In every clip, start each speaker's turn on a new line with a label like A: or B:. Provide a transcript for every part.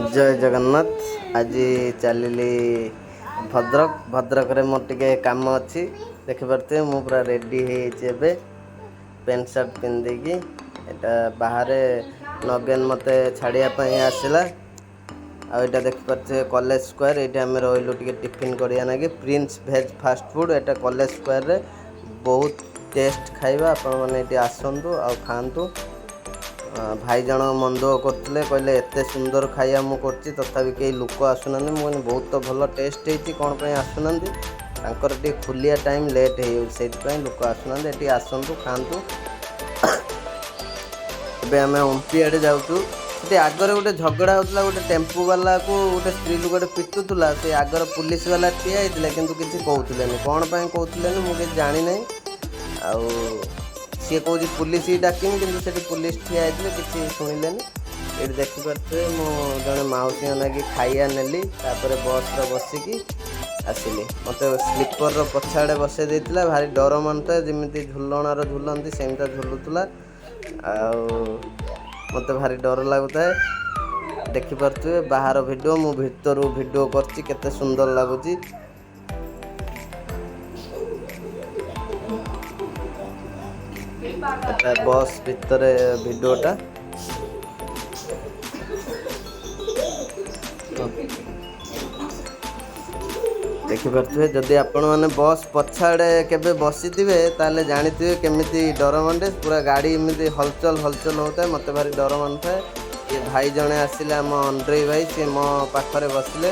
A: जय जगन्नाथ। आज चलिली भद्रक रे मोर टिके काम अच्छी देखिपे मु पूरा रेडी होबे पेंट शर्ट पिंधिकी एटा बाहर नगेन मते छाड़ियापाई आसला आईटा देखिपे कॉलेज स्क्वायर ये आम रही टे टिफिन करिया ना कि प्रिंस भेज फास्ट फूड एटा कॉलेज स्क्वायर रे बहुत टेस्ट खाइबा आपण माने ये आसतु आ खातु। भाई जन मन दुख करते कहले एत सुंदर खाଇବା मु करछि तथापि कई लोक आसुना मुझे बहुत भल टेस्ट होती कौन पर आसुना टे खुलिया टाइम लेट हो लोक आसुना ये आसतु खातु। ए आम ओम्पी आड़े जाऊँ आगर गोटे झगड़ा होता गोटे टेम्पू वाला को गोटे स्त्री लोक पिटुला से आगर पुलिस वाला ठिया होता कि किसी कहते कौन पर कहते मुझे जानी ना आउ सी कौन पुलिस ही डाकिमी कि पुलिस ठिया होते किसी शुणिले ये देखिपे मु जड़े मौसी नाकि खाइया नेली बस बसिकी आसिली मत स्लीपर पछाड़े बसई देता भारी डर मानता जमी झुलणार झुलती सेमता झुलुला मत भारी डर लगुता है। देखिपे बाहर वीडियो मु भीतर वीडियो करछि केते सुंदर लगुची। बस भीतर वीडियोटा देखिपे जदि आपण मैंने बस पछाड़े केबे बसी ताले जानी केमिति डर मानते पूरा गाड़ी एमती हलचल हलचल होता है मत भारी डर मानता है। ये भाई जड़े आसिले आम अंड्रे भाई सी मो पाखरे बसिले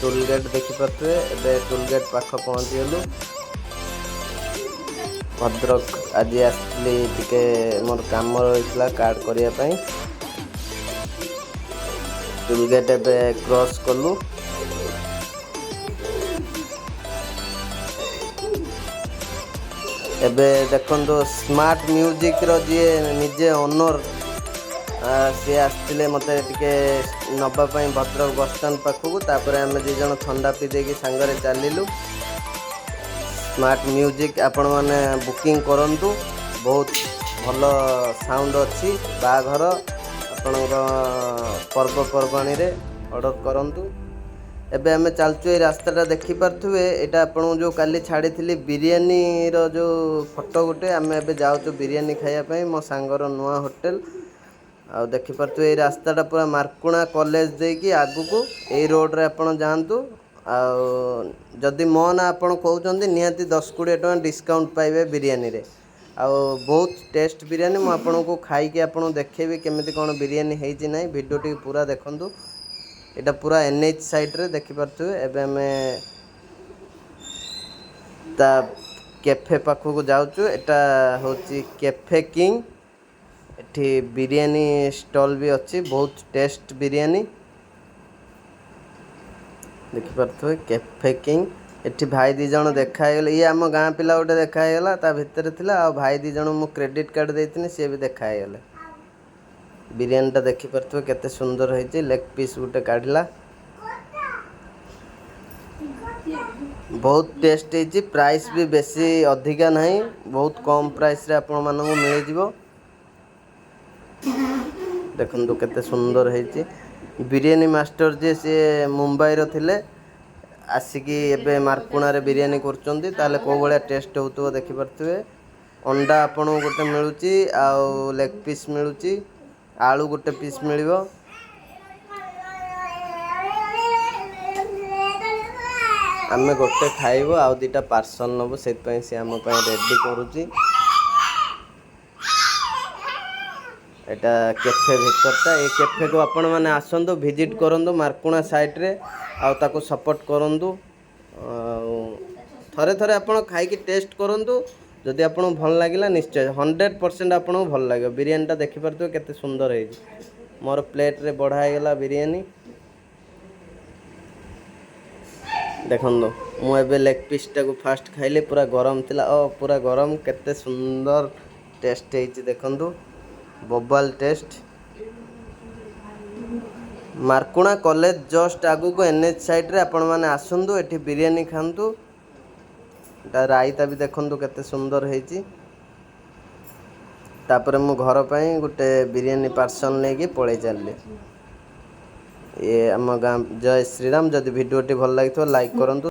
A: टोल गेट देखिपे ए टोल गेट पाख पहुँची गलु भद्रक आज आसली टिके मोर काम रही कार्ड करने टोल गेट ए क्रॉस कलु एबे देखो स्मार्ट म्यूजिक रो जी निजे ओनर सी आसते मत टे नवापाई भद्रक बस स्टाण पाखक तापर आम दी जन थंडा पी देकी सांगरे चलिलु। स्मार्ट म्यूजिक आपण मैंने बुकिंग करंतु बहुत भल साउंड अच्छी बाघर आपण पर्वपर्वाणी रे ऑर्डर करंतु। एबे आम चलचु ये रास्ताटा देखिपे यहाँ आपको जो काली छाड़ी बिरियानी रो जो फोटो गोटे आम ए जाऊँ बिरियानी खायापी मो सांगर नुआ होटेल आ देखिपे ये रास्ताटा पूरा मार्कुणा कॉलेज देकी आगु को यही रोड रे आप जातु आदि मो ना आप कहते निहाती 10-20 टका डिस्काउंट पाइबे बिरियानी रे आ बहुत टेस्ट बिरियानी मु आपको खाई आपको देखेबी केमिति कौन बिरियानी होती ना वीडियो टी पूरा देखंतु। एटा पूरा NH साइड रे देखिपे एबे हमें ता कैफे पाखक जाऊँ एटा होची कैफे किंग एठी बिरियानी स्टॉल भी अच्छी बहुत टेस्ट बिरियानी देखिपे कैफे किंग एठी भाई दी जण देखागले ये आम गाँ पिला गोटे देखागला ता भितर थिला आ भाई दी जण मु क्रेडिट कार्ड देथिनी सी भी देखागले बिरियानीटा देखिपे केते सुंदर होती लेग पीस गोटे काढ़ला बहुत टेस्ट होती प्राइस भी बेसी अधिका नहीं बहुत कम प्राइस रे आपण मानू मिल जिवो। देखंतु केते सुंदर होती बिरियानी मास्टर जे सी मुंबई रो थिले आसिकी एबे मार्कुणा रे बिरियानी करचंती ताले को बळिया टेस्ट होतो देखिपे अंडा आपण गोटे मिलुची आ लेग पीस मिलुची आलू गोटे पीस मिल आमे गोटे खाइब आ दुटा पार्सल नबु से सी आम रेडी करुची। एटा कैफे भितरटा ये कैफे को आपण मैंने आसतु विजिट करूँ मार्कुणा साइड रे आ ताको सपोर्ट करूँ थरे थरे आपण खाई टेस्ट करूँ जदि आपको भल लगे निश्चय 100% आपको भल लगे बिरियानीटा देखिपे केते सुंदर है मोर प्लेट रे बढ़ाईगला बिरियानी देखो मुझे लेग पीसटा को फास्ट खाइले पूरा गरम थिला पूरा गरम केते सुंदर टेस्ट है देखो बबाल टेस्ट मार्कुणा कॉलेज जस्ट आगु को NH साइड रे आपण माने आसंतु एठी बिरियानी खांतु रायता भी देखो केते सुंदर होती तापर मु घर पर गोटे बिरियानी पार्सल लेके पड़े चलि। ये आम गाँ जय श्रीराम। जदि भिडियोटी भल लगी लाइक करूँ।